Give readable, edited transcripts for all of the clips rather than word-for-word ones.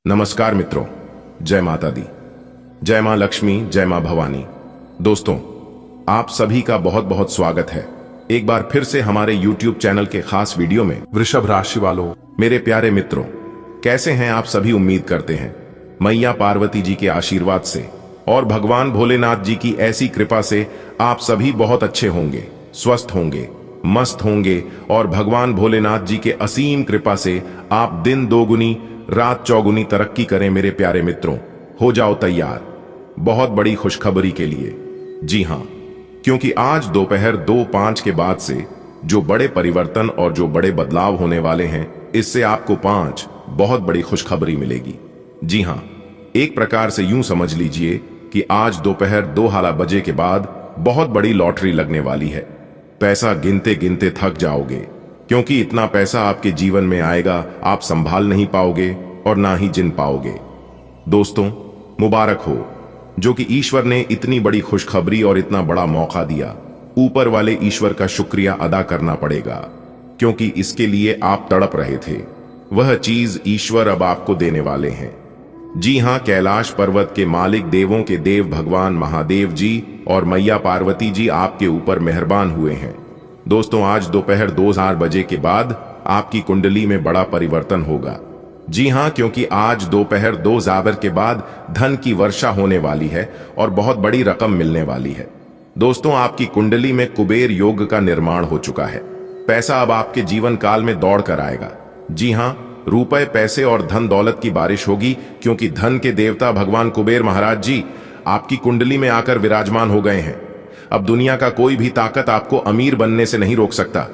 नमस्कार मित्रों, जय माता दी, जय मां लक्ष्मी, जय मां भवानी। दोस्तों, आप सभी का बहुत बहुत स्वागत है एक बार फिर से हमारे YouTube चैनल के खास वीडियो में। वृषभ राशि वालों, मेरे प्यारे मित्रों, कैसे हैं आप सभी? उम्मीद करते हैं मैया पार्वती जी के आशीर्वाद से और भगवान भोलेनाथ जी की ऐसी कृपा से आप सभी बहुत अच्छे होंगे, स्वस्थ होंगे, मस्त होंगे और भगवान भोलेनाथ जी के असीम कृपा से आप दिन दोगुनी रात चौगुनी तरक्की करें। मेरे प्यारे मित्रों, हो जाओ तैयार बहुत बड़ी खुशखबरी के लिए। जी हां, क्योंकि आज दोपहर 2:05 के बाद से जो बड़े परिवर्तन और जो बड़े बदलाव होने वाले हैं, इससे आपको 5 बहुत बड़ी खुशखबरी मिलेगी। जी हां, एक प्रकार से यूं समझ लीजिए कि आज दोपहर 2 बजे के बाद बहुत बड़ी लॉटरी लगने वाली है। पैसा गिनते गिनते थक जाओगे, क्योंकि इतना पैसा आपके जीवन में आएगा आप संभाल नहीं पाओगे और ना ही जिन पाओगे। दोस्तों, मुबारक हो जो कि ईश्वर ने इतनी बड़ी खुशखबरी और इतना बड़ा मौका दिया। ऊपर वाले ईश्वर का शुक्रिया अदा करना पड़ेगा, क्योंकि इसके लिए आप तड़प रहे थे। वह चीज ईश्वर अब आपको देने वाले हैं। जी हां, कैलाश पर्वत के मालिक, देवों के देव भगवान महादेव जी और मैया पार्वती जी आपके ऊपर मेहरबान हुए हैं। दोस्तों, आज दोपहर 2 बजे के बाद आपकी कुंडली में बड़ा परिवर्तन होगा। जी हां, क्योंकि आज दोपहर 2 के बाद धन की वर्षा होने वाली है और बहुत बड़ी रकम मिलने वाली है। दोस्तों, आपकी कुंडली में कुबेर योग का निर्माण हो चुका है। पैसा अब आपके जीवन काल में दौड़ कर आएगा। जी हां, रुपए, पैसे और धन दौलत की बारिश होगी, क्योंकि धन के देवता भगवान कुबेर महाराज जी आपकी कुंडली में आकर विराजमान हो गए हैं। अब दुनिया का कोई भी ताकत आपको अमीर बनने से नहीं रोक सकता।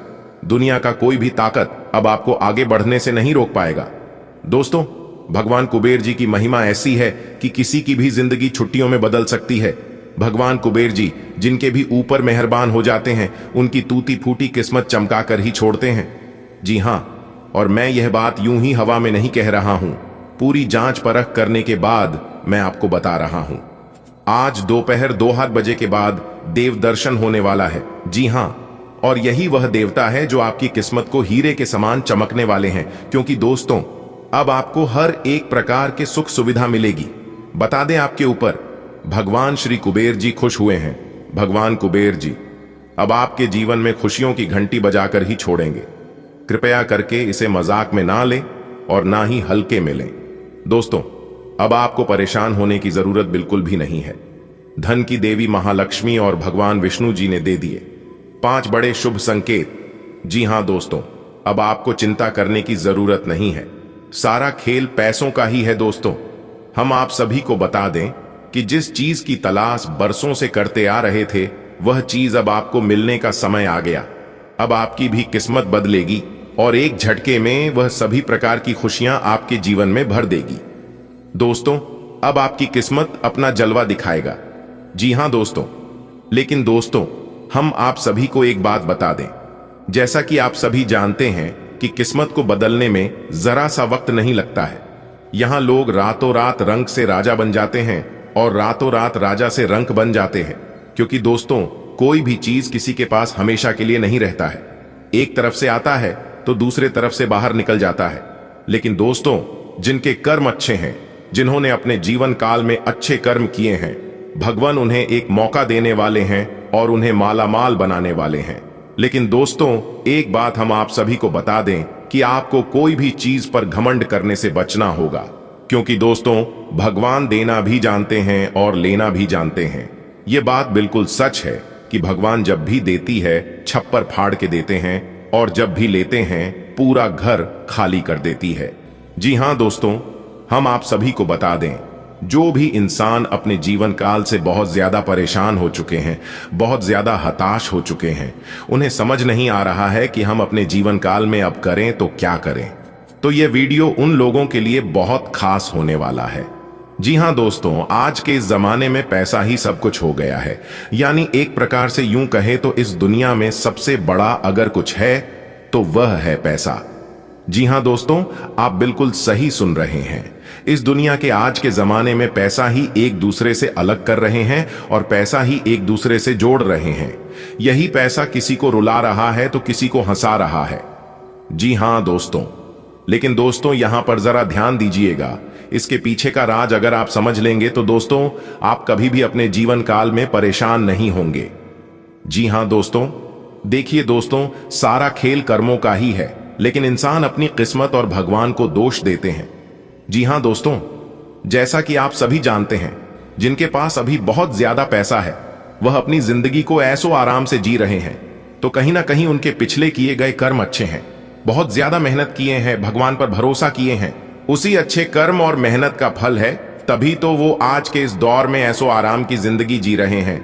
दुनिया का कोई भी ताकत अब आपको आगे बढ़ने से नहीं रोक पाएगा। दोस्तों, भगवान कुबेर जी की महिमा ऐसी है कि किसी की भी जिंदगी छुट्टियों में बदल सकती है। भगवान कुबेर जी जिनके भी ऊपर मेहरबान हो जाते हैं, उनकी टूटी फूटी किस्मत चमका कर ही छोड़ते हैं। जी हां, और मैं यह बात यूं ही हवा में नहीं कह रहा हूं, पूरी जांच परख करने के बाद मैं आपको बता रहा हूं। आज दोपहर 2 बजे के बाद देव दर्शन होने वाला है। जी हां, और यही वह देवता है जो आपकी किस्मत को हीरे के समान चमकने वाले हैं, क्योंकि दोस्तों, अब आपको हर एक प्रकार के सुख सुविधा मिलेगी। बता दें, आपके ऊपर भगवान श्री कुबेर जी खुश हुए हैं। भगवान कुबेर जी अब आपके जीवन में खुशियों की घंटी बजाकर ही छोड़ेंगे। कृपया करके इसे मजाक में ना लें और ना ही हल्के में लें। दोस्तों, अब आपको परेशान होने की जरूरत बिल्कुल भी नहीं है। धन की देवी महालक्ष्मी और भगवान विष्णु जी ने दे दिए 5 बड़े शुभ संकेत। जी हां दोस्तों, अब आपको चिंता करने की जरूरत नहीं है। सारा खेल पैसों का ही है। दोस्तों, हम आप सभी को बता दें कि जिस चीज की तलाश बरसों से करते आ रहे थे, वह चीज अब आपको मिलने का समय आ गया। अब आपकी भी किस्मत बदलेगी और एक झटके में वह सभी प्रकार की खुशियां आपके जीवन में भर देगी। दोस्तों, अब आपकी किस्मत अपना जलवा दिखाएगा। जी हां दोस्तों, लेकिन दोस्तों, हम आप सभी को एक बात बता दें। जैसा कि आप सभी जानते हैं कि किस्मत को बदलने में जरा सा वक्त नहीं लगता है। यहां लोग रातों रात रंक से राजा बन जाते हैं और रातों रात राजा से रंक बन जाते हैं, क्योंकि दोस्तों, कोई भी चीज किसी के पास हमेशा के लिए नहीं रहता है। एक तरफ से आता है तो दूसरे तरफ से बाहर निकल जाता है। लेकिन दोस्तों, जिनके कर्म अच्छे हैं, जिन्होंने अपने जीवन काल में अच्छे कर्म किए हैं, भगवान उन्हें एक मौका देने वाले हैं और उन्हें मालामाल बनाने वाले हैं। लेकिन दोस्तों, एक बात हम आप सभी को बता दें कि आपको कोई भी चीज पर घमंड करने से बचना होगा, क्योंकि दोस्तों, भगवान देना भी जानते हैं और लेना भी जानते हैं। यह बात बिल्कुल सच है कि भगवान जब भी देती है छप्पर फाड़ के देते हैं, और जब भी लेते हैं पूरा घर खाली कर देती है। जी हां दोस्तों, हम आप सभी को बता दें, जो भी इंसान अपने जीवन काल से बहुत ज्यादा परेशान हो चुके हैं, बहुत ज्यादा हताश हो चुके हैं, उन्हें समझ नहीं आ रहा है कि हम अपने जीवन काल में अब करें तो क्या करें, तो यह वीडियो उन लोगों के लिए बहुत खास होने वाला है। जी हां दोस्तों, आज के इस जमाने में पैसा ही सब कुछ हो गया है। यानी एक प्रकार से यूं कहें तो इस दुनिया में सबसे बड़ा अगर कुछ है तो वह है पैसा। जी हां दोस्तों, आप बिल्कुल सही सुन रहे हैं। इस दुनिया के आज के जमाने में पैसा ही एक दूसरे से अलग कर रहे हैं और पैसा ही एक दूसरे से जोड़ रहे हैं। यही पैसा किसी को रुला रहा है तो किसी को हंसा रहा है। जी हां दोस्तों, लेकिन दोस्तों, यहां पर जरा ध्यान दीजिएगा इसके पीछे का राज अगर आप समझ लेंगे तो दोस्तों आप कभी भी अपने जीवन काल में परेशान नहीं होंगे। जी हां दोस्तों, देखिए दोस्तों, सारा खेल कर्मों का ही है, लेकिन इंसान अपनी किस्मत और भगवान को दोष देते हैं। जी हां दोस्तों, जैसा कि आप सभी जानते हैं, जिनके पास अभी बहुत ज्यादा पैसा है वह अपनी जिंदगी को ऐसो आराम से जी रहे हैं, तो कहीं ना कहीं उनके पिछले किए गए कर्म अच्छे हैं, बहुत ज्यादा मेहनत किए हैं, भगवान पर भरोसा किए हैं, उसी अच्छे कर्म और मेहनत का फल है, तभी तो वो आज के इस दौर में ऐसो आराम की जिंदगी जी रहे हैं।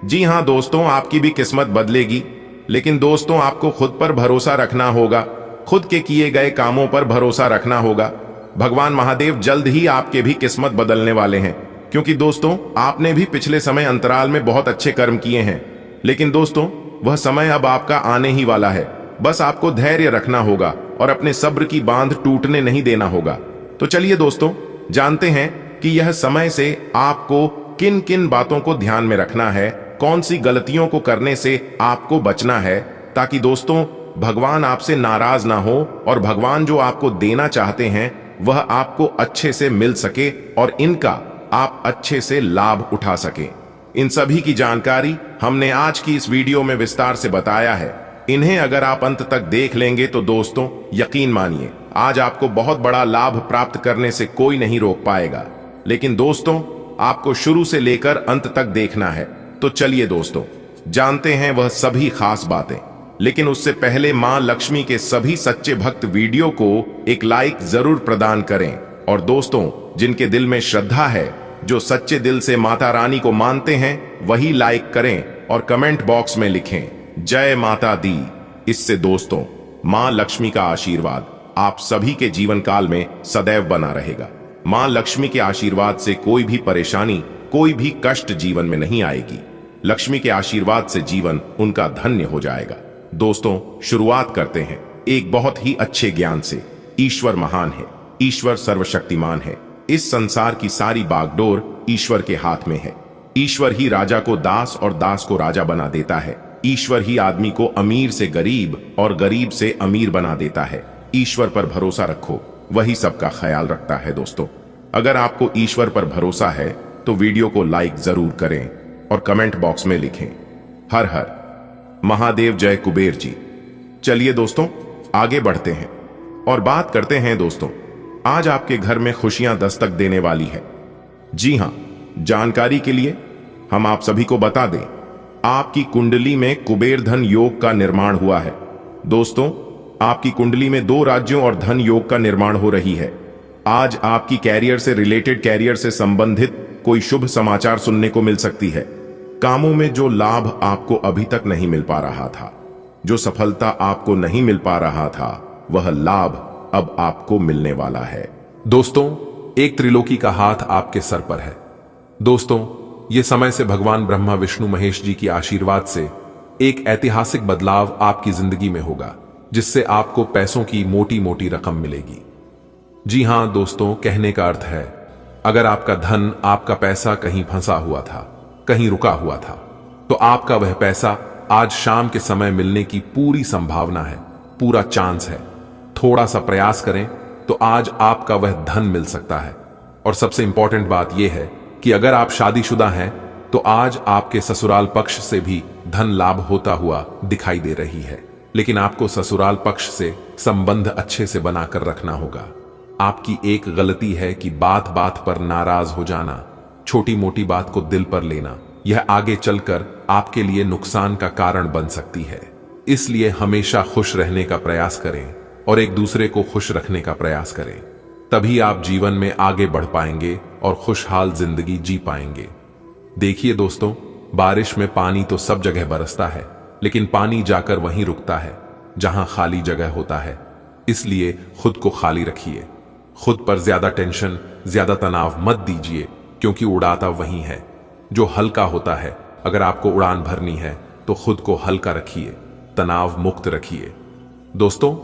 जी हां दोस्तों, आपकी भी किस्मत बदलेगी, लेकिन दोस्तों आपको खुद पर भरोसा रखना होगा, खुद के किए गए कामों पर भरोसा रखना होगा। भगवान महादेव जल्द ही आपके भी किस्मत बदलने वाले हैं, क्योंकि दोस्तों आपने भी पिछले समय अंतराल में बहुत अच्छे कर्म किए हैं, लेकिन दोस्तों वह समय अब आपका आने ही वाला है। बस आपको धैर्य रखना होगा और अपने सब्र की बांध टूटने नहीं देना होगा। तो चलिए दोस्तों, जानते हैं कि यह समय से आपको किन किन बातों को ध्यान में रखना है, कौन सी गलतियों को करने से आपको बचना है, ताकि दोस्तों भगवान आपसे नाराज ना हो और भगवान जो आपको देना चाहते हैं वह आपको अच्छे से मिल सके और इनका आप अच्छे से लाभ उठा सके। इन सभी की जानकारी हमने आज की इस वीडियो में विस्तार से बताया है। इन्हें अगर आप अंत तक देख लेंगे तो दोस्तों यकीन मानिए आज आपको बहुत बड़ा लाभ प्राप्त करने से कोई नहीं रोक पाएगा। लेकिन दोस्तों आपको शुरू से लेकर अंत तक देखना है। तो चलिए दोस्तों जानते हैं वह सभी खास बातें, लेकिन उससे पहले मां लक्ष्मी के सभी सच्चे भक्त वीडियो को एक लाइक जरूर प्रदान करें। और दोस्तों जिनके दिल में श्रद्धा है, जो सच्चे दिल से माता रानी को मानते हैं, वही लाइक करें और कमेंट बॉक्स में लिखें जय माता दी। इससे दोस्तों मां लक्ष्मी का आशीर्वाद आप सभी के जीवन काल में सदैव बना रहेगा। मां लक्ष्मी के आशीर्वाद से कोई भी परेशानी, कोई भी कष्ट जीवन में नहीं आएगी। लक्ष्मी के आशीर्वाद से जीवन उनका धन्य हो जाएगा। दोस्तों शुरुआत करते हैं एक बहुत ही अच्छे ज्ञान से। ईश्वर महान है, ईश्वर सर्वशक्तिमान है। इस संसार की सारी बागडोर ईश्वर के हाथ में है। ईश्वर ही राजा को दास और दास को राजा बना देता है। ईश्वर ही आदमी को अमीर से गरीब और गरीब से अमीर बना देता है। ईश्वर पर भरोसा रखो, वही सबका ख्याल रखता है। दोस्तों अगर आपको ईश्वर पर भरोसा है तो वीडियो को लाइक जरूर करें और कमेंट बॉक्स में लिखें हर हर महादेव जय कुबेर जी। चलिए दोस्तों आगे बढ़ते हैं और बात करते हैं दोस्तों आज आपके घर में खुशियां दस्तक देने वाली है। जी हां, जानकारी के लिए हम आप सभी को बता दें, आपकी कुंडली में कुबेर धन योग का निर्माण हुआ है। दोस्तों आपकी कुंडली में 2 राज्यों और धन योग का निर्माण हो रही है। आज आपकी कैरियर से रिलेटेड, कैरियर से संबंधित कोई शुभ समाचार सुनने को मिल सकती है। कामों में जो लाभ आपको अभी तक नहीं मिल पा रहा था, जो सफलता आपको नहीं मिल पा रहा था, वह लाभ अब आपको मिलने वाला है। दोस्तों एक त्रिलोकी का हाथ आपके सर पर है। दोस्तों ये समय से भगवान ब्रह्मा विष्णु महेश जी की आशीर्वाद से एक ऐतिहासिक बदलाव आपकी जिंदगी में होगा, जिससे आपको पैसों की मोटी मोटी रकम मिलेगी। जी हां दोस्तों, कहने का अर्थ है अगर आपका धन, आपका पैसा कहीं फंसा हुआ था, कहीं रुका हुआ था, तो आपका वह पैसा आज शाम के समय मिलने की पूरी संभावना है, पूरा चांस है। थोड़ा सा प्रयास करें तो आज आपका वह धन मिल सकता है। और सबसे इंपॉर्टेंट बात यह है कि अगर आप शादीशुदा हैं तो आज आपके ससुराल पक्ष से भी धन लाभ होता हुआ दिखाई दे रही है। लेकिन आपको ससुराल पक्ष से संबंध अच्छे से बनाकर रखना होगा। आपकी एक गलती है कि बात बात पर नाराज हो जाना, छोटी मोटी बात को दिल पर लेना, यह आगे चलकर आपके लिए नुकसान का कारण बन सकती है। इसलिए हमेशा खुश रहने का प्रयास करें और एक दूसरे को खुश रखने का प्रयास करें, तभी आप जीवन में आगे बढ़ पाएंगे और खुशहाल जिंदगी जी पाएंगे। देखिए दोस्तों, बारिश में पानी तो सब जगह बरसता है, लेकिन पानी जाकर वहीं रुकता है जहां खाली जगह होता है। इसलिए खुद को खाली रखिए, खुद पर ज्यादा टेंशन, ज्यादा तनाव मत दीजिए, क्योंकि उड़ाता वही है जो हल्का होता है। अगर आपको उड़ान भरनी है तो खुद को हल्का रखिए, तनाव मुक्त रखिए। दोस्तों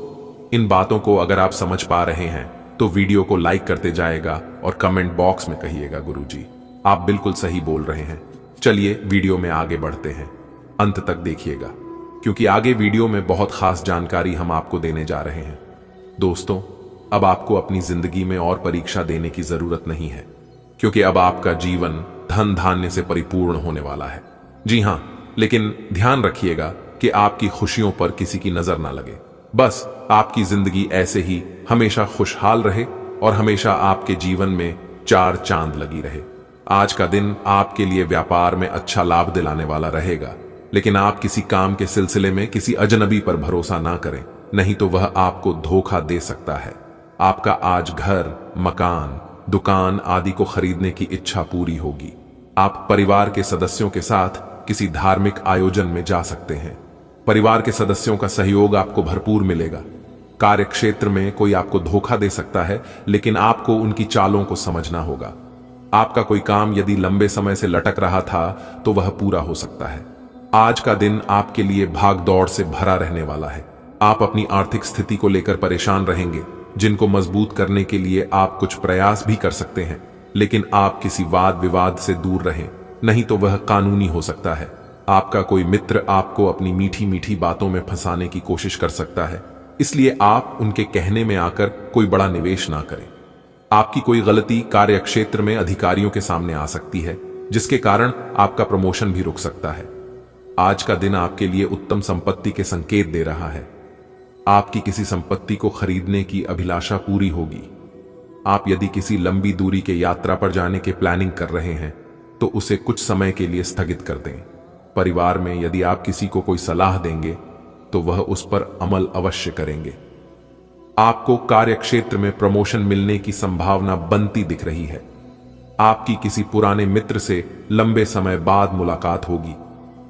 इन बातों को अगर आप समझ पा रहे हैं तो वीडियो को लाइक करते जाएगा और कमेंट बॉक्स में कहिएगा गुरुजी आप बिल्कुल सही बोल रहे हैं। चलिए वीडियो में आगे बढ़ते हैं, अंत तक देखिएगा, क्योंकि आगे वीडियो में बहुत खास जानकारी हम आपको देने जा रहे हैं। दोस्तों अब आपको अपनी जिंदगी में और परीक्षा देने की जरूरत नहीं है, क्योंकि अब आपका जीवन धन धान्य से परिपूर्ण होने वाला है। जी हां, लेकिन ध्यान रखिएगा कि आपकी खुशियों पर किसी की नजर ना लगे। बस आपकी जिंदगी ऐसे ही हमेशा खुशहाल रहे और हमेशा आपके जीवन में चार चांद लगी रहे। आज का दिन आपके लिए व्यापार में अच्छा लाभ दिलाने वाला रहेगा, लेकिन आप किसी काम के सिलसिले में किसी अजनबी पर भरोसा ना करें, नहीं तो वह आपको धोखा दे सकता है। आपका आज घर, मकान, दुकान आदि को खरीदने की इच्छा पूरी होगी। आप परिवार के सदस्यों के साथ किसी धार्मिक आयोजन में जा सकते हैं। परिवार के सदस्यों का सहयोग आपको भरपूर मिलेगा। कार्य क्षेत्र में कोई आपको धोखा दे सकता है, लेकिन आपको उनकी चालों को समझना होगा। आपका कोई काम यदि लंबे समय से लटक रहा था तो वह पूरा हो सकता है। आज का दिन आपके लिए भाग दौड़ से भरा रहने वाला है। आप अपनी आर्थिक स्थिति को लेकर परेशान रहेंगे, जिनको मजबूत करने के लिए आप कुछ प्रयास भी कर सकते हैं, लेकिन आप किसी वाद विवाद से दूर रहें, नहीं तो वह कानूनी हो सकता है। आपका कोई मित्र आपको अपनी मीठी मीठी बातों में फंसाने की कोशिश कर सकता है, इसलिए आप उनके कहने में आकर कोई बड़ा निवेश ना करें। आपकी कोई गलती कार्य क्षेत्र में अधिकारियों के सामने आ सकती है, जिसके कारण आपका प्रमोशन भी रुक सकता है। आज का दिन आपके लिए उत्तम संपत्ति के संकेत दे रहा है। आपकी किसी संपत्ति को खरीदने की अभिलाषा पूरी होगी। आप यदि किसी लंबी दूरी के यात्रा पर जाने के प्लानिंग कर रहे हैं तो उसे कुछ समय के लिए स्थगित कर दें। परिवार में यदि आप किसी को कोई सलाह देंगे तो वह उस पर अमल अवश्य करेंगे। आपको कार्य क्षेत्र में प्रमोशन मिलने की संभावना बनती दिख रही है। आपकी किसी पुराने मित्र से लंबे समय बाद मुलाकात होगी।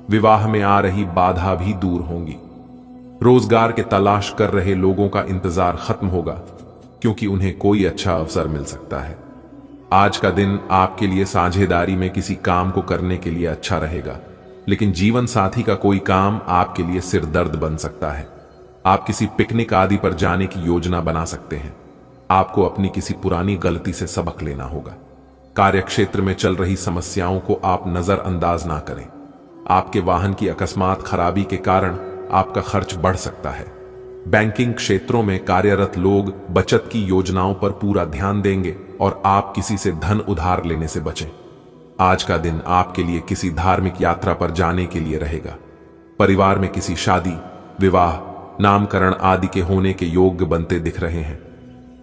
विवाह में आ रही बाधा भी दूर होंगी। रोजगार के तलाश कर रहे लोगों का इंतजार खत्म होगा, क्योंकि उन्हें कोई अच्छा अवसर मिल सकता है। आज का दिन आपके लिए साझेदारी में किसी काम को करने के लिए अच्छा रहेगा, लेकिन जीवन साथी का कोई काम आपके लिए सिर दर्द बन सकता है। आप किसी पिकनिक आदि पर जाने की योजना बना सकते हैं। आपको अपनी किसी पुरानी गलती से सबक लेना होगा। कार्यक्षेत्र में चल रही समस्याओं को आप नजरअंदाज ना करें। आपके वाहन की अकस्मात खराबी के कारण आपका खर्च बढ़ सकता है। बैंकिंग क्षेत्रों में कार्यरत लोग बचत की योजनाओं पर पूरा ध्यान देंगे और आप किसी से धन उधार लेने से बचें। आज का दिन आपके लिए किसी धार्मिक यात्रा पर जाने के लिए रहेगा। परिवार में किसी शादी, विवाह, नामकरण आदि के होने के योग्य बनते दिख रहे हैं।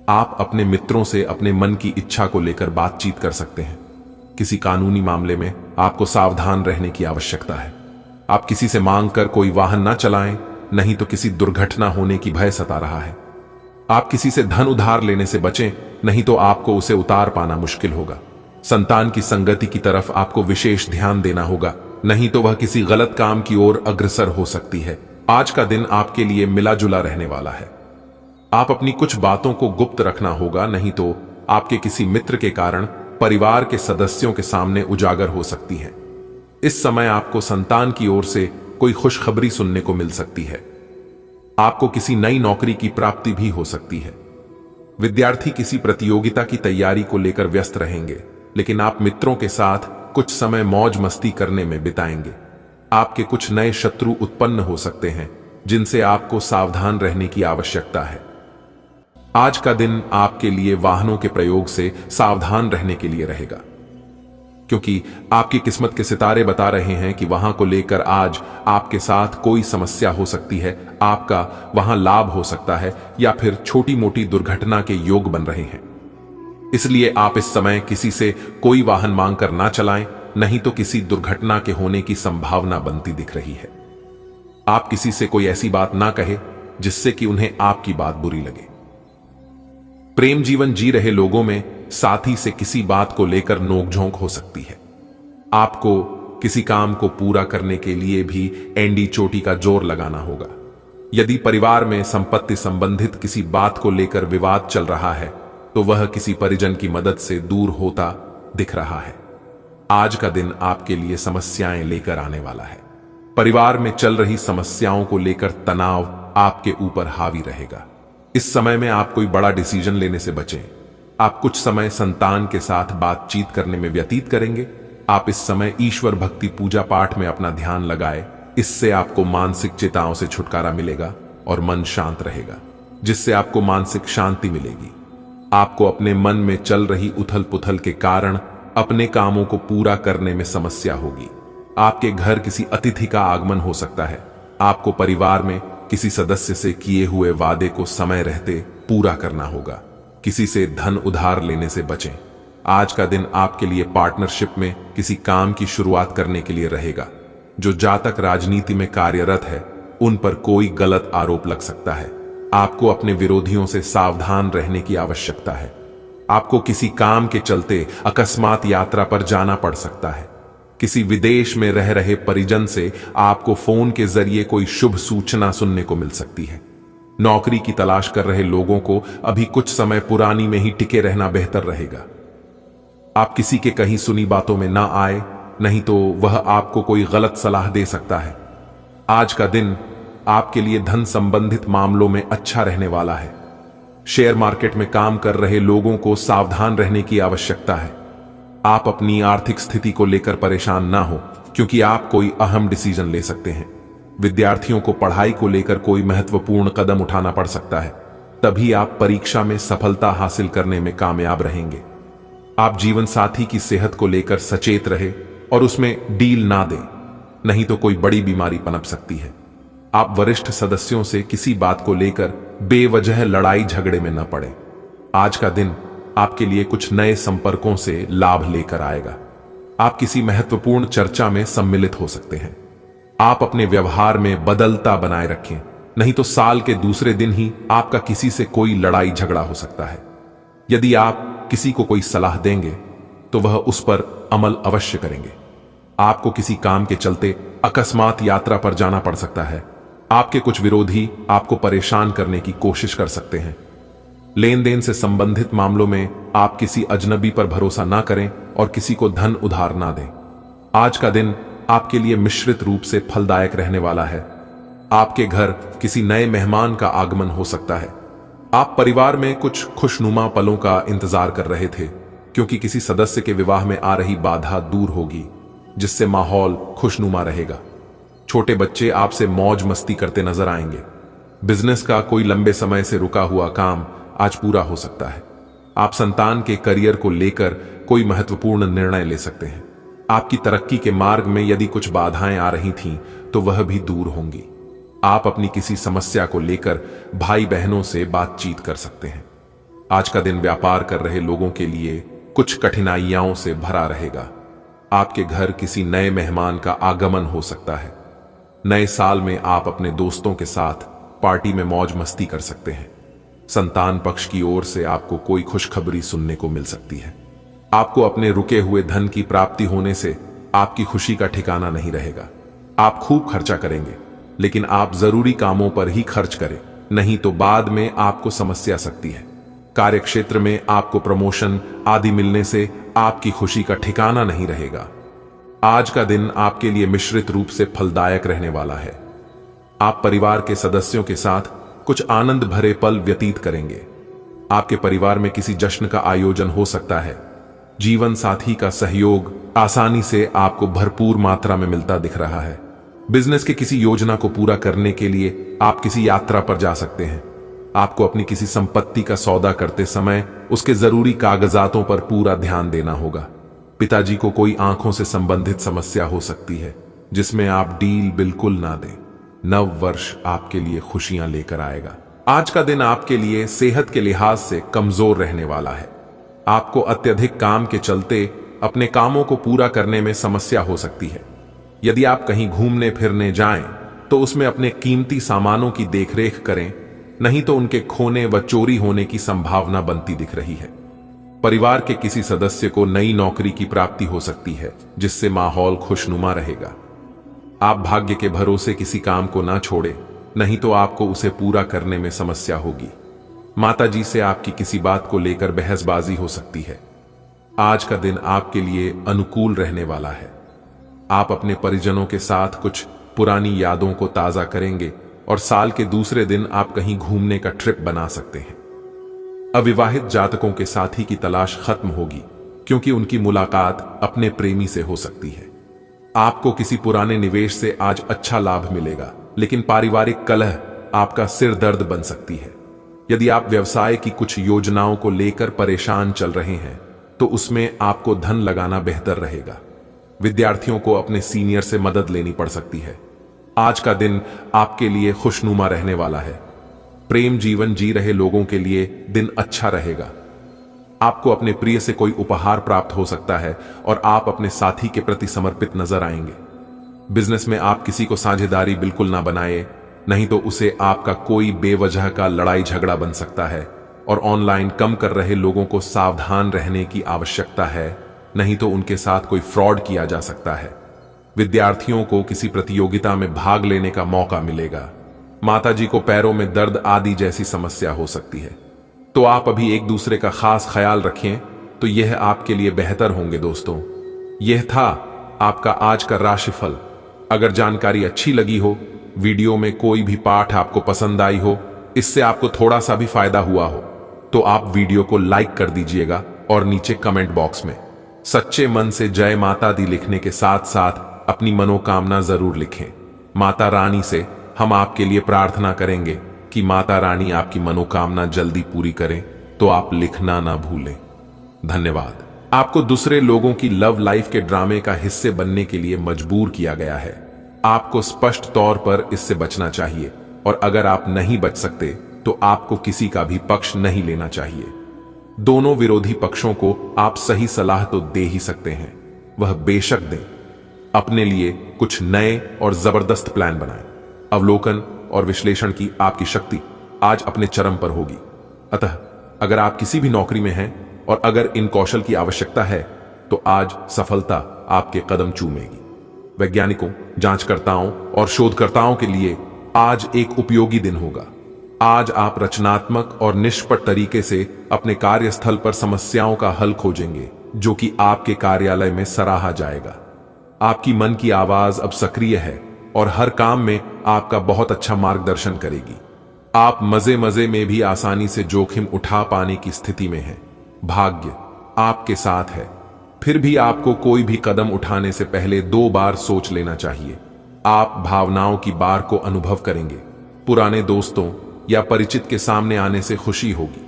आप अपने मित्रों से अपने मन की इच्छा को लेकर बातचीत कर सकते हैं। किसी कानूनी मामले में आपको सावधान रहने की आवश्यकता है। आप किसी से मांग कर कोई वाहन ना चलाएं, नहीं तो किसी दुर्घटना होने की भय सता रहा है। आप किसी से धन उधार लेने से बचें, नहीं तो आपको उसे उतार पाना मुश्किल होगा। संतान की संगति की तरफ आपको विशेष ध्यान देना होगा, नहीं तो वह किसी गलत काम की ओर अग्रसर हो सकती है। आज का दिन आपके लिए मिला जुला रहने वाला है। आप अपनी कुछ बातों को गुप्त रखना होगा, नहीं तो आपके किसी मित्र के कारण परिवार के सदस्यों के सामने उजागर हो सकती है। इस समय आपको संतान की ओर से कोई खुशखबरी सुनने को मिल सकती है। आपको किसी नई नौकरी की प्राप्ति भी हो सकती है। विद्यार्थी किसी प्रतियोगिता की तैयारी को लेकर व्यस्त रहेंगे, लेकिन आप मित्रों के साथ कुछ समय मौज मस्ती करने में बिताएंगे। आपके कुछ नए शत्रु उत्पन्न हो सकते हैं, जिनसे आपको सावधान रहने की आवश्यकता है। आज का दिन आपके लिए वाहनों के प्रयोग से सावधान रहने के लिए रहेगा, क्योंकि आपकी किस्मत के सितारे बता रहे हैं कि वहां को लेकर आज आपके साथ कोई समस्या हो सकती है। आपका वहां लाभ हो सकता है या फिर छोटी मोटी दुर्घटना के योग बन रहे हैं। इसलिए आप इस समय किसी से कोई वाहन मांग कर ना चलाएं, नहीं तो किसी दुर्घटना के होने की संभावना बनती दिख रही है। आप किसी से कोई ऐसी बात ना कहे जिससे कि उन्हें आपकी बात बुरी लगे। प्रेम जीवन जी रहे लोगों में साथी से किसी बात को लेकर नोकझोंक हो सकती है। आपको किसी काम को पूरा करने के लिए भी एंडी चोटी का जोर लगाना होगा। यदि परिवार में संपत्ति संबंधित किसी बात को लेकर विवाद चल रहा है तो वह किसी परिजन की मदद से दूर होता दिख रहा है। आज का दिन आपके लिए समस्याएं लेकर आने वाला है। परिवार में चल रही समस्याओं को लेकर तनाव आपके ऊपर हावी रहेगा। इस समय में आप कोई बड़ा डिसीजन लेने से बचें। आप कुछ समय संतान के साथ बातचीत करने में व्यतीत करेंगे। आप इस समय ईश्वर भक्ति पूजा पाठ में अपना ध्यान लगाएं। इससे आपको मानसिक चिंताओं से छुटकारा मिलेगा और मन शांत रहेगा। जिससे आपको मानसिक शांति मिलेगी। आपको अपने मन में चल रही उथल पुथल के कारण अपने कामों को पूरा करने में समस्या होगी। आपके घर किसी अतिथि का आगमन हो सकता है। आपको परिवार में किसी सदस्य से किए हुए वादे को समय रहते पूरा करना होगा। किसी से धन उधार लेने से बचें। आज का दिन आपके लिए पार्टनरशिप में किसी काम की शुरुआत करने के लिए रहेगा। जो जातक राजनीति में कार्यरत है उन पर कोई गलत आरोप लग सकता है। आपको अपने विरोधियों से सावधान रहने की आवश्यकता है। आपको किसी काम के चलते अकस्मात यात्रा पर जाना पड़ सकता है। किसी विदेश में रह रहे परिजन से आपको फोन के जरिए कोई शुभ सूचना सुनने को मिल सकती है। नौकरी की तलाश कर रहे लोगों को अभी कुछ समय पुरानी में ही टिके रहना बेहतर रहेगा। आप किसी के कहीं सुनी बातों में ना आए, नहीं तो वह आपको कोई गलत सलाह दे सकता है। आज का दिन आपके लिए धन संबंधित मामलों में अच्छा रहने वाला है। शेयर मार्केट में काम कर रहे लोगों को सावधान रहने की आवश्यकता है। आप अपनी आर्थिक स्थिति को लेकर परेशान ना हो, क्योंकि आप कोई अहम डिसीजन ले सकते हैं। विद्यार्थियों को पढ़ाई को लेकर कोई महत्वपूर्ण कदम उठाना पड़ सकता है, तभी आप परीक्षा में सफलता हासिल करने में कामयाब रहेंगे। आप जीवन साथी की सेहत को लेकर सचेत रहे और उसमें डील ना दें, नहीं तो कोई बड़ी बीमारी पनप सकती है। आप वरिष्ठ सदस्यों से किसी बात को लेकर बेवजह लड़ाई झगड़े में न पड़े। आज का दिन आपके लिए कुछ नए संपर्कों से लाभ लेकर आएगा। आप किसी महत्वपूर्ण चर्चा में सम्मिलित हो सकते हैं। आप अपने व्यवहार में बदलता बनाए रखें, नहीं तो साल के दूसरे दिन ही आपका किसी से कोई लड़ाई झगड़ा हो सकता है। यदि आप किसी को कोई सलाह देंगे तो वह उस पर अमल अवश्य करेंगे। आपको किसी काम के चलते अकस्मात यात्रा पर जाना पड़ सकता है। आपके कुछ विरोधी आपको परेशान करने की कोशिश कर सकते हैं। लेन देन से संबंधित मामलों में आप किसी अजनबी पर भरोसा ना करें और किसी को धन उधार ना दें। आज का दिन आपके लिए मिश्रित रूप से फलदायक रहने वाला है। आपके घर किसी नए मेहमान का आगमन हो सकता है। आप परिवार में कुछ खुशनुमा पलों का इंतजार कर रहे थे, क्योंकि किसी सदस्य के विवाह में आ रही बाधा दूर होगी, जिससे माहौल खुशनुमा रहेगा। छोटे बच्चे आपसे मौज मस्ती करते नजर आएंगे। बिजनेस का कोई लंबे समय से रुका हुआ काम आज पूरा हो सकता है। आप संतान के करियर को लेकर कोई महत्वपूर्ण निर्णय ले सकते हैं। आपकी तरक्की के मार्ग में यदि कुछ बाधाएं आ रही थीं तो वह भी दूर होंगी। आप अपनी किसी समस्या को लेकर भाई बहनों से बातचीत कर सकते हैं। आज का दिन व्यापार कर रहे लोगों के लिए कुछ कठिनाइयों से भरा रहेगा। आपके घर किसी नए मेहमान का आगमन हो सकता है। नए साल में आप अपने दोस्तों के साथ पार्टी में मौज मस्ती कर सकते हैं। संतान पक्ष की ओर से आपको कोई खुशखबरी सुनने को मिल सकती है। आपको अपने रुके हुए धन की प्राप्ति होने से आपकी खुशी का ठिकाना नहीं रहेगा। आप खूब खर्चा करेंगे, लेकिन आप जरूरी कामों पर ही खर्च करें, नहीं तो बाद में आपको समस्या सकती है। कार्यक्षेत्र में आपको प्रमोशन आदि मिलने से आपकी खुशी का ठिकाना नहीं रहेगा। आज का दिन आपके लिए मिश्रित रूप से फलदायक रहने वाला है। आप परिवार के सदस्यों के साथ कुछ आनंद भरे पल व्यतीत करेंगे। आपके परिवार में किसी जश्न का आयोजन हो सकता है। जीवन साथी का सहयोग आसानी से आपको भरपूर मात्रा में मिलता दिख रहा है। बिजनेस के किसी योजना को पूरा करने के लिए आप किसी यात्रा पर जा सकते हैं। आपको अपनी किसी संपत्ति का सौदा करते समय उसके जरूरी कागजातों पर पूरा ध्यान देना होगा। पिताजी को कोई आंखों से संबंधित समस्या हो सकती है, जिसमें आप डील बिल्कुल ना दें। नव वर्ष आपके लिए खुशियां लेकर आएगा। आज का दिन आपके लिए सेहत के लिहाज से कमजोर रहने वाला है। आपको अत्यधिक काम के चलते अपने कामों को पूरा करने में समस्या हो सकती है। यदि आप कहीं घूमने फिरने जाएं तो उसमें अपने कीमती सामानों की देखरेख करें, नहीं तो उनके खोने व चोरी होने की संभावना बनती दिख रही है। परिवार के किसी सदस्य को नई नौकरी की प्राप्ति हो सकती है, जिससे माहौल खुशनुमा रहेगा। आप भाग्य के भरोसे किसी काम को ना छोड़ें, नहीं तो आपको उसे पूरा करने में समस्या होगी। माताजी से आपकी किसी बात को लेकर बहसबाजी हो सकती है। आज का दिन आपके लिए अनुकूल रहने वाला है। आप अपने परिजनों के साथ कुछ पुरानी यादों को ताजा करेंगे और साल के दूसरे दिन आप कहीं घूमने का ट्रिप बना सकते हैं। अविवाहित जातकों के साथी की तलाश खत्म होगी, क्योंकि उनकी मुलाकात अपने प्रेमी से हो सकती है। आपको किसी पुराने निवेश से आज अच्छा लाभ मिलेगा, लेकिन पारिवारिक कलह आपका सिर दर्द बन सकती है। यदि आप व्यवसाय की कुछ योजनाओं को लेकर परेशान चल रहे हैं तो उसमें आपको धन लगाना बेहतर रहेगा। विद्यार्थियों को अपने सीनियर से मदद लेनी पड़ सकती है। आज का दिन आपके लिए खुशनुमा रहने वाला है। प्रेम जीवन जी रहे लोगों के लिए दिन अच्छा रहेगा। आपको अपने प्रिय से कोई उपहार प्राप्त हो सकता है और आप अपने साथी के प्रति समर्पित नजर आएंगे। बिजनेस में आप किसी को साझेदारी बिल्कुल ना बनाए, नहीं तो उसे आपका कोई बेवजह का लड़ाई झगड़ा बन सकता है। और ऑनलाइन कम कर रहे लोगों को सावधान रहने की आवश्यकता है, नहीं तो उनके साथ कोई फ्रॉड किया जा सकता है। विद्यार्थियों को किसी प्रतियोगिता में भाग लेने का मौका मिलेगा। माताजी को पैरों में दर्द आदि जैसी समस्या हो सकती है, तो आप अभी एक दूसरे का खास ख्याल रखें तो यह आपके लिए बेहतर होंगे। दोस्तों, यह था आपका आज का राशिफल। अगर जानकारी अच्छी लगी हो, वीडियो में कोई भी पाठ आपको पसंद आई हो, इससे आपको थोड़ा सा भी फायदा हुआ हो, तो आप वीडियो को लाइक कर दीजिएगा और नीचे कमेंट बॉक्स में सच्चे मन से जय माता दी लिखने के साथ साथ अपनी मनोकामना जरूर लिखें। माता रानी से हम आपके लिए प्रार्थना करेंगे कि माता रानी आपकी मनोकामना जल्दी पूरी करें, तो आप लिखना ना भूलें। धन्यवाद। आपको दूसरे लोगों की लव लाइफ के ड्रामे का हिस्से बनने के लिए मजबूर किया गया है। आपको स्पष्ट तौर पर इससे बचना चाहिए, और अगर आप नहीं बच सकते तो आपको किसी का भी पक्ष नहीं लेना चाहिए। दोनों विरोधी पक्षों को आप सही सलाह तो दे ही सकते हैं, वह बेशक दें। अपने लिए कुछ नए और जबरदस्त प्लान बनाएं। अवलोकन और विश्लेषण की आपकी शक्ति आज अपने चरम पर होगी। अतः अगर आप किसी भी नौकरी में हैं और अगर इन कौशल की आवश्यकता है, तो आज सफलता आपके कदम चूमेगी। वैज्ञानिकों, जांचकर्ताओं और शोधकर्ताओं के लिए आज एक उपयोगी दिन होगा। आज आप रचनात्मक और निष्पक्ष तरीके से अपने कार्यस्थल पर समस्याओं का हल खोजेंगे, जो कि आपके कार्यालय में सराहा जाएगा। आपकी मन की आवाज अब सक्रिय है और हर काम में आपका बहुत अच्छा मार्गदर्शन करेगी। आप मजे मजे में भी आसानी से जोखिम उठा पाने की स्थिति में हैं। भाग्य आपके साथ है, फिर भी आपको कोई भी कदम उठाने से पहले 2 बार सोच लेना चाहिए। आप भावनाओं की बार को अनुभव करेंगे। पुराने दोस्तों या परिचित के सामने आने से खुशी होगी।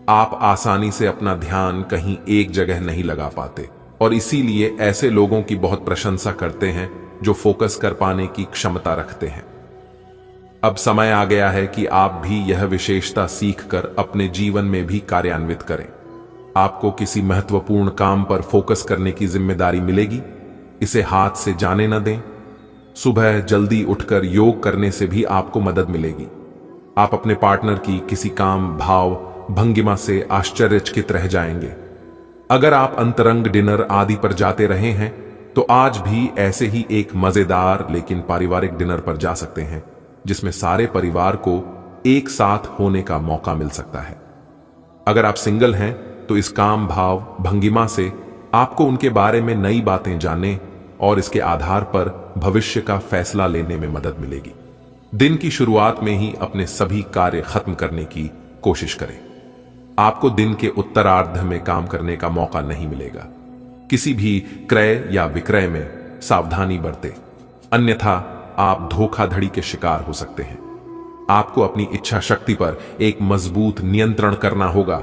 आप आसानी से अपना ध्यान कहीं एक जगह नहीं लगा पाते, और इसीलिए ऐसे लोगों की बहुत प्रशंसा करते हैं जो फोकस कर पाने की क्षमता रखते हैं। अब समय आ गया है कि आप भी यह विशेषता सीखकर अपने जीवन में भी कार्यान्वित करें। आपको किसी महत्वपूर्ण काम पर फोकस करने की जिम्मेदारी मिलेगी, इसे हाथ से जाने न दें। सुबह जल्दी उठकर योग करने से भी आपको मदद मिलेगी। आप अपने पार्टनर की किसी काम, भाव, भंगिमा से आश्चर्यचकित रह जाएंगे। अगर आप अंतरंग डिनर आदि पर जाते रहे हैं, तो आज भी ऐसे ही एक मजेदार लेकिन पारिवारिक डिनर पर जा सकते हैं, जिसमें सारे परिवार को एक साथ होने का मौका मिल सकता है। अगर आप सिंगल हैं, तो इस काम, भाव, भंगिमा से आपको उनके बारे में नई बातें जानने और इसके आधार पर भविष्य का फैसला लेने में मदद मिलेगी। दिन की शुरुआत में ही अपने सभी कार्य खत्म करने की कोशिश करें। आपको दिन के उत्तरार्ध में काम करने का मौका नहीं मिलेगा। किसी भी क्रय या विक्रय में सावधानी बरतें, अन्यथा आप धोखाधड़ी के शिकार हो सकते हैं। आपको अपनी इच्छा शक्ति पर एक मजबूत नियंत्रण करना होगा,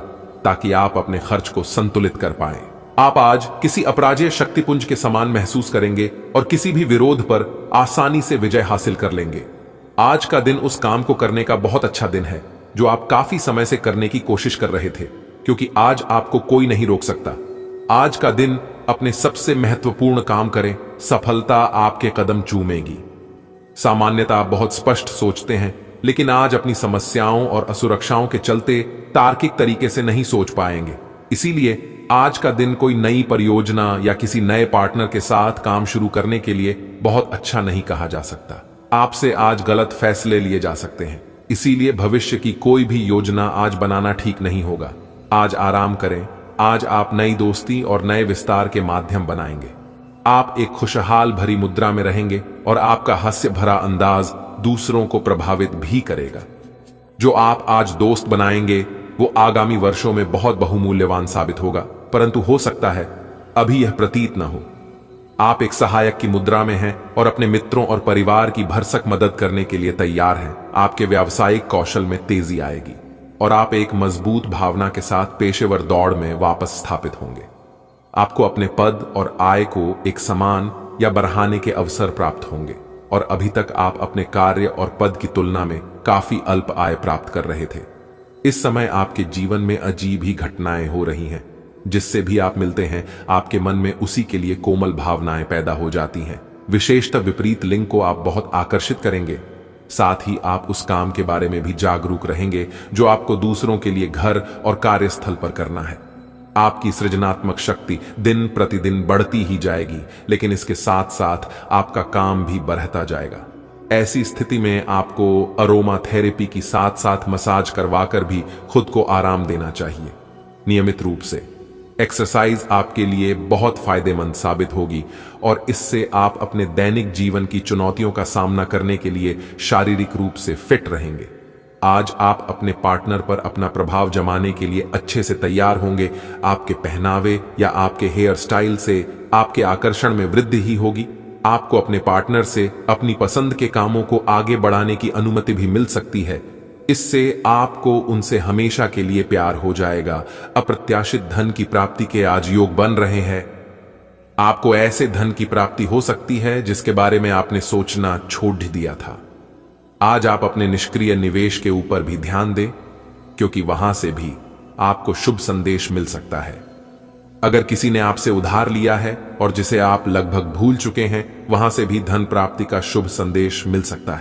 ताकि आप अपने खर्च को संतुलित कर पाएं। आप आज किसी अपराजेय शक्तिपुंज के समान महसूस करेंगे और किसी भी विरोध पर आसानी से विजय हासिल कर लेंगे। आज का दिन उस काम को करने का बहुत अच्छा दिन है जो आप काफी समय से करने की कोशिश कर रहे थे, क्योंकि आज आपको कोई नहीं रोक सकता। आज का दिन अपने सबसे महत्वपूर्ण काम करें, सफलता आपके कदम चूमेगी। सामान्यतः आप बहुत स्पष्ट सोचते हैं, लेकिन आज अपनी समस्याओं और असुरक्षाओं के चलते तार्किक तरीके से नहीं सोच पाएंगे। इसीलिए आज का दिन कोई नई परियोजना या किसी नए पार्टनर के साथ काम शुरू करने के लिए बहुत अच्छा नहीं कहा जा सकता। आपसे आज गलत फैसले लिए जा सकते हैं, इसीलिए भविष्य की कोई भी योजना आज बनाना ठीक नहीं होगा। आज आराम करें। आज आप नई दोस्ती और नए विस्तार के माध्यम बनाएंगे। आप एक खुशहाल भरी मुद्रा में रहेंगे और आपका हास्य भरा अंदाज दूसरों को प्रभावित भी करेगा। जो आप आज दोस्त बनाएंगे वो आगामी वर्षों में बहुत बहुमूल्यवान साबित होगा, परंतु हो सकता है अभी यह प्रतीत न हो। आप एक सहायक की मुद्रा में हैं और अपने मित्रों और परिवार की भरसक मदद करने के लिए तैयार हैं। आपके व्यावसायिक कौशल में तेजी आएगी और आप एक मजबूत भावना के साथ पेशेवर दौड़ में वापस स्थापित होंगे। आपको अपने पद और आय को एक समान या बढ़ाने के अवसर प्राप्त होंगे और अभी तक आप अपने कार्य और पद की तुलना में काफी अल्प आय प्राप्त कर रहे थे। इस समय आपके जीवन में अजीब ही घटनाएं हो रही हैं। जिससे भी आप मिलते हैं आपके मन में उसी के लिए कोमल भावनाएं पैदा हो जाती हैं। विशेषतः विपरीत लिंग को आप बहुत आकर्षित करेंगे। साथ ही आप उस काम के बारे में भी जागरूक रहेंगे जो आपको दूसरों के लिए घर और कार्यस्थल पर करना है। आपकी सृजनात्मक शक्ति दिन प्रतिदिन बढ़ती ही जाएगी, लेकिन इसके साथ साथ आपका काम भी बढ़ता जाएगा। ऐसी स्थिति में आपको अरोमा थेरेपी की साथ साथ मसाज करवाकर भी खुद को आराम देना चाहिए। नियमित रूप से एक्सरसाइज आपके लिए बहुत फायदेमंद साबित होगी और इससे आप अपने दैनिक जीवन की चुनौतियों का सामना करने के लिए शारीरिक रूप से फिट रहेंगे। आज आप अपने पार्टनर पर अपना प्रभाव जमाने के लिए अच्छे से तैयार होंगे। आपके पहनावे या आपके हेयर स्टाइल से आपके आकर्षण में वृद्धि ही होगी। आपको अपने पार्टनर से अपनी पसंद के कामों को आगे बढ़ाने की अनुमति भी मिल सकती है। इससे आपको उनसे हमेशा के लिए प्यार हो जाएगा। अप्रत्याशित धन की प्राप्ति के आज योग बन रहे हैं। आपको ऐसे धन की प्राप्ति हो सकती है जिसके बारे में आपने सोचना छोड़ दिया था। आज आप अपने निष्क्रिय निवेश के ऊपर भी ध्यान दें, क्योंकि वहां से भी आपको शुभ संदेश मिल सकता है। अगर किसी ने आपसे उधार लिया है और जिसे आप लगभग भूल चुके हैं, वहां से भी धन प्राप्ति का शुभ संदेश मिल सकता है।